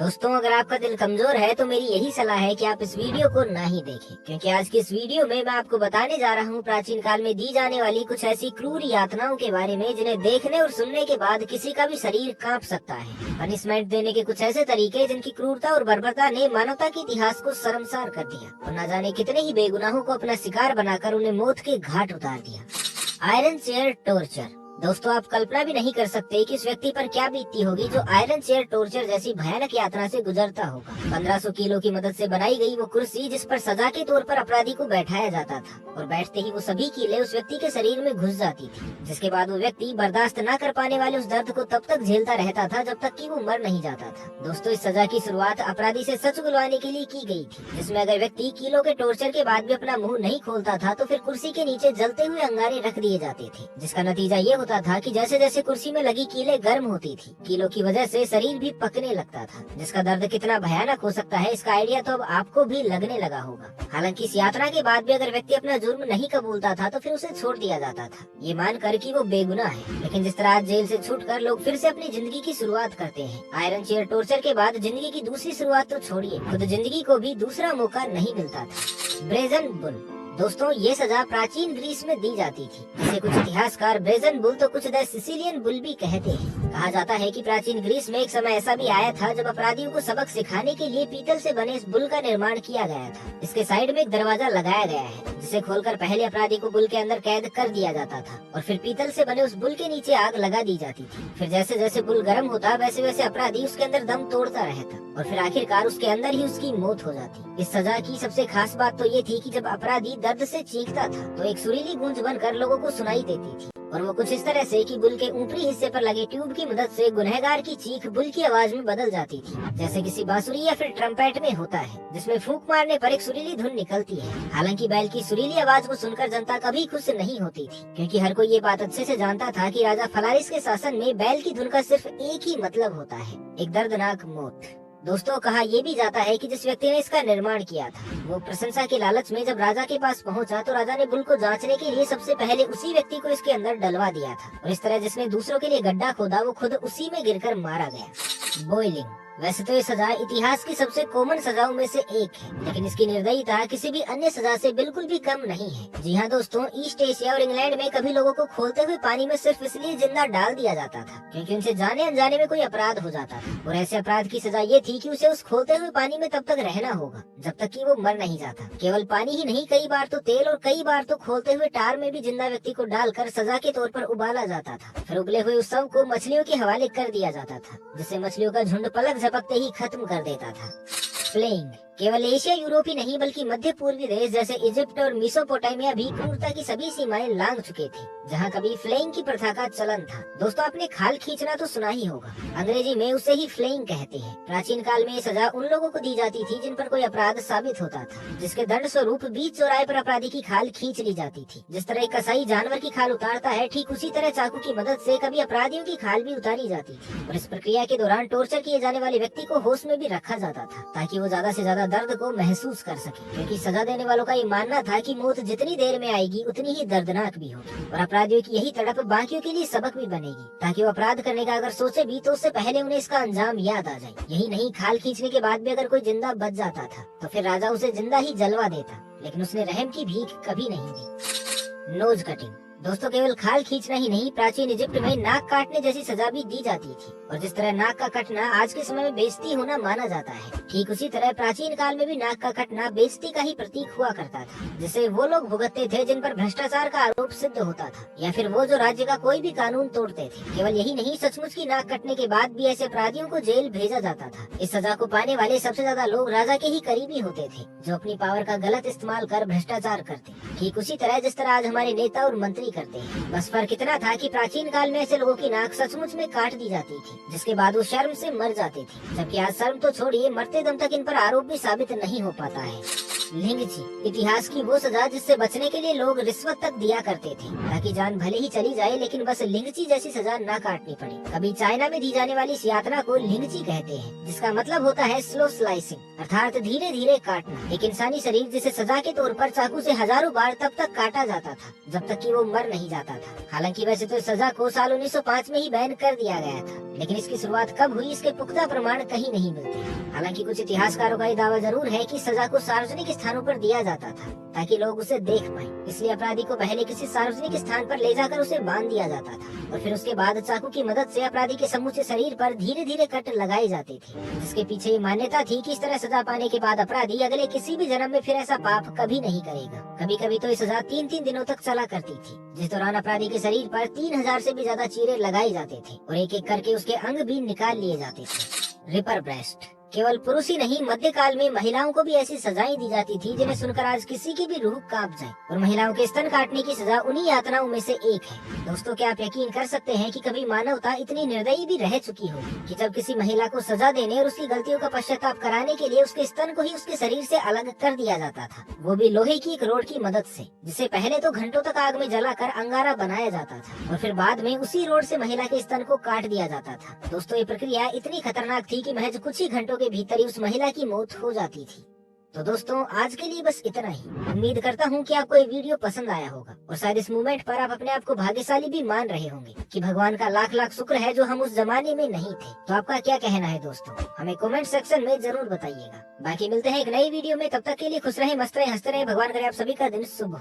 दोस्तों, अगर आपका दिल कमजोर है तो मेरी यही सलाह है कि आप इस वीडियो को ना ही देखें, क्योंकि आज की इस वीडियो में मैं आपको बताने जा रहा हूँ प्राचीन काल में दी जाने वाली कुछ ऐसी क्रूर यातनाओं के बारे में जिन्हें देखने और सुनने के बाद किसी का भी शरीर कांप सकता है। पनिशमेंट देने के कुछ ऐसे तरीके जिनकी क्रूरता और बर्बरता ने मानवता के इतिहास को शर्मसार कर दिया और न जाने कितने ही बेगुनाहों को अपना शिकार बनाकर उन्हें मौत के घाट उतार दिया। Iron chair torture. दोस्तों, आप कल्पना भी नहीं कर सकते कि उस व्यक्ति पर क्या बीतती होगी जो आयरन चेयर टॉर्चर जैसी भयानक यात्रा से गुजरता होगा। 1500 किलो की मदद से बनाई गई वो कुर्सी जिस पर सजा के तौर पर अपराधी को बैठाया जाता था और बैठते ही वो सभी कीलें उस व्यक्ति के शरीर में घुस जाती थी, जिसके बाद वो व्यक्ति बर्दाश्त न कर पाने वाले उस दर्द को तब तक झेलता रहता था जब तक कि वो मर नहीं जाता था। दोस्तों, इस सजा की शुरुआत अपराधी से सच बुलवाने के लिए की गई थी, जिसमें अगर व्यक्ति किलो के टॉर्चर के बाद भी अपना मुंह नहीं खोलता था तो फिर कुर्सी के नीचे जलते हुए अंगारे रख दिए जाते थे, जिसका नतीजा ये होता था कि जैसे जैसे कुर्सी में लगी कीलें गर्म होती थी, कीलों की वजह से शरीर भी पकने लगता था, जिसका दर्द कितना भयानक हो सकता है इसका आइडिया तो अब आपको भी लगने लगा होगा। हालांकि इस यात्रा के बाद भी अगर व्यक्ति अपना जुर्म नहीं कबूलता था तो फिर उसे छोड़ दिया जाता था, ये मानकर कि वो बेगुनाह है। लेकिन जिस तरह आज जेल से छूटकर लोग फिर से अपनी जिंदगी की शुरुआत करते हैं, आयरन चेयर टॉर्चर के बाद जिंदगी की दूसरी शुरुआत तो छोड़िए, खुद जिंदगी को भी दूसरा मौका नहीं मिलता था। Brazen bull. दोस्तों, ये सजा प्राचीन ग्रीस में दी जाती थी, जिसे कुछ इतिहासकार ब्रेजन बुल तो कुछ द सिसिलियन बुल भी कहते हैं। कहा जाता है कि प्राचीन ग्रीस में एक समय ऐसा भी आया था जब अपराधियों को सबक सिखाने के लिए पीतल से बने इस बुल का निर्माण किया गया था। इसके साइड में एक दरवाजा लगाया गया है, जिसे खोलकर पहले अपराधी को बुल के अंदर कैद कर दिया जाता था और फिर पीतल से बने उस बुल के नीचे आग लगा दी जाती थी। फिर जैसे जैसे बुल गर्म होता वैसे वैसे अपराधी उसके अंदर दम तोड़ता रहता और फिर आखिरकार उसके अंदर ही उसकी मौत हो जाती। इस सजा की सबसे खास बात तो ये थी कि जब अपराधी दर्द से चीखता था तो एक सुरीली गूंज बनकर लोगों को सुनाई देती थी और वो कुछ इस तरह से कि बुल के ऊपरी हिस्से पर लगे ट्यूब की मदद से गुनहगार की चीख बुल की आवाज में बदल जाती थी, जैसे किसी बांसुरी या फिर ट्रम्पेट में होता है, जिसमें फूंक मारने पर एक सुरीली धुन निकलती है। हालांकि बैल की सुरीली आवाज को सुनकर जनता कभी खुश नहीं होती थी, क्योंकि हर कोई ये बात अच्छे से जानता था कि राजा फलारिस के शासन में बैल की धुन का सिर्फ एक ही मतलब होता है, एक दर्दनाक मौत। दोस्तों, कहा यह भी जाता है कि जिस व्यक्ति ने इसका निर्माण किया था वो प्रशंसा के लालच में जब राजा के पास पहुंचा तो राजा ने बुल को जांचने के लिए सबसे पहले उसी व्यक्ति को इसके अंदर डलवा दिया था और इस तरह जिसने दूसरों के लिए गड्ढा खोदा वो खुद उसी में गिरकर मारा गया। बॉइलिंग। वैसे तो ये सजा इतिहास की सबसे कॉमन सजाओं में से एक है, लेकिन इसकी निर्दयता किसी भी अन्य सजा से बिल्कुल भी कम नहीं है। जी हाँ दोस्तों, ईस्ट एशिया और इंग्लैंड में कभी लोगों को खोलते हुए पानी में सिर्फ इसलिए जिंदा डाल दिया जाता था क्योंकि उनसे जाने अनजाने में कोई अपराध हो जाता था और ऐसे अपराध की सजा ये थी कि उसे उस खोलते हुए पानी में तब तक रहना होगा जब तक कि वो मर नहीं जाता। केवल पानी ही नहीं, कई बार तो तेल और कई बार तो खोलते हुए टार में भी जिंदा व्यक्ति को डालकर सजा के तौर पर उबाला जाता था। फिर उबले हुए उस शव को मछलियों के हवाले कर दिया जाता था, जिससे मछलियों का झुंड पलक झपकते ही खत्म कर देता था। फ्लेइंग। केवल एशिया यूरोप ही नहीं बल्कि मध्य पूर्वी देश जैसे इजिप्ट और मेसोपोटामिया भी क्रूरता की सभी सीमाएं लांघ चुके थे, जहां कभी फ्लेइंग की प्रथा का चलन था। दोस्तों, आपने खाल खींचना तो सुना ही होगा, अंग्रेजी में उसे ही फ्लेइंग कहते हैं। प्राचीन काल में ये सजा उन लोगों को दी जाती थी जिन पर कोई अपराध साबित होता था, जिसके दंड स्वरूप बीच चौराहे पर अपराधी की खाल खींच ली जाती थी। जिस तरह एक कसाई जानवर की खाल उतारता है, ठीक उसी तरह चाकू की मदद से कभी अपराधियों की खाल भी उतारी जाती थी और इस प्रक्रिया के दौरान टॉर्चर किए जाने वाले व्यक्ति को होश में भी रखा जाता था ताकि वो ज्यादा से ज्यादा दर्द को महसूस कर सके, क्योंकि सजा देने वालों का ये मानना था कि मौत जितनी देर में आएगी उतनी ही दर्दनाक भी होगी और अपराधियों की यही तड़प बाकियों के लिए सबक भी बनेगी, ताकि वो अपराध करने का अगर सोचे भी तो उससे पहले उन्हें इसका अंजाम याद आ जाए। यही नहीं, खाल खींचने के बाद भी अगर कोई जिंदा बच जाता था तो फिर राजा उसे जिंदा ही जलवा देता, लेकिन उसने रहम की भीख कभी नहीं दी। Knows cutting. दोस्तों, केवल खाल खींचना ही नहीं, प्राचीन इजिप्ट में नाक काटने जैसी सजा भी दी जाती थी और जिस तरह नाक का कटना आज के समय में बेइज्जती होना माना जाता है, ठीक उसी तरह प्राचीन काल में भी नाक का कटना बेइज्जती का ही प्रतीक हुआ करता था, जिसे वो लोग भुगतते थे जिन पर भ्रष्टाचार का आरोप सिद्ध होता था या फिर वो जो राज्य का कोई भी कानून तोड़ते थे। केवल यही नहीं, सचमुच की नाक कटने के बाद भी ऐसे अपराधियों को जेल भेजा जाता था। इस सजा को पाने वाले सबसे ज्यादा लोग राजा के ही करीबी होते थे, जो अपनी पावर का गलत इस्तेमाल कर भ्रष्टाचार करते, ठीक उसी तरह जिस तरह आज हमारे नेता और मंत्री करते हैं। बस फर्क इतना था कि प्राचीन काल में ऐसे लोगों की नाक सचमुच में काट दी जाती थी, जिसके बाद वो शर्म से मर जाते थे, जबकि आज शर्म तो छोड़िए, मरते दम तक इन पर आरोप भी साबित नहीं हो पाता है। लिंगची, इतिहास की वो सजा जिससे बचने के लिए लोग रिश्वत तक दिया करते थे ताकि जान भले ही चली जाए लेकिन बस लिंगची जैसी सजा न काटनी पड़े। अभी चाइना में दी जाने वाली इस यातना को लिंगची कहते हैं, जिसका मतलब होता है स्लो स्लाइसिंग, अर्थात धीरे धीरे काटना। एक इंसानी शरीर जिसे सजा के तौर पर चाकू से हजारों बार तब तक काटा जाता था जब तक कि वो मर नहीं जाता था। हालांकि वैसे तो इस सजा को साल 1905 में ही बैन कर दिया गया था, लेकिन इसकी शुरुआत कब हुई इसके पुख्ता प्रमाण कहीं नहीं मिलते। हालांकि कुछ इतिहासकारों का ये दावा जरूर है कि सजा को सार्वजनिक स्थानों पर दिया जाता था ताकि लोग उसे देख पाएं, इसलिए अपराधी को पहले किसी सार्वजनिक स्थान पर ले जाकर उसे बांध दिया जाता था और फिर उसके बाद चाकू की मदद से अपराधी के समूचे शरीर पर धीरे धीरे कट लगाए जाते थे, जिसके पीछे ये मान्यता थी कि इस तरह सजा पाने के बाद अपराधी अगले किसी भी जन्म में फिर ऐसा पाप कभी नहीं करेगा। कभी कभी तो ये सजा 3-3 दिनों तक चला करती थी, जिस दौरान अपराधी के शरीर पर 3000 से भी ज्यादा चीरे लगाए जाते थे और एक एक करके उसके अंग भी निकाल लिए जाते थे। रिपर ब्रेस्ट, केवल पुरुष ही नहीं, मध्यकाल में महिलाओं को भी ऐसी सजाएं दी जाती थी जिन्हें सुनकर आज किसी की भी रूह कांप जाए। और महिलाओं के स्तन काटने की सजा उन्हीं यातनाओं में से एक है। दोस्तों, क्या आप यकीन कर सकते हैं कि कभी मानवता इतनी निर्दयी भी रह चुकी हो कि जब किसी महिला को सजा देने और उसकी गलतियों का पश्चाताप कराने के लिए उसके स्तन को ही उसके शरीर से अलग कर दिया जाता था, वो भी लोहे की एक रोड की मदद से, जिसे पहले तो घंटों तक आग में जलाकर अंगारा बनाया जाता था और फिर बाद में उसी रोड से महिला के स्तन को काट दिया जाता था। दोस्तों, ये प्रक्रिया इतनी खतरनाक थी कि महज कुछ ही घंटों के भीतर ही उस महिला की मौत हो जाती थी। तो दोस्तों, आज के लिए बस इतना ही। उम्मीद करता हूँ कि आपको ये वीडियो पसंद आया होगा और शायद इस मूवमेंट पर आप अपने आप को भाग्यशाली भी मान रहे होंगे कि भगवान का लाख लाख शुक्र है जो हम उस जमाने में नहीं थे। तो आपका क्या कहना है दोस्तों, हमें कमेंट सेक्शन में जरूर बताइएगा। बाकी मिलते हैं एक नई वीडियो में, तब तक के लिए खुश रहे, मस्त रहे, हंसते रहे। भगवान करे आप सभी का दिन शुभ हो।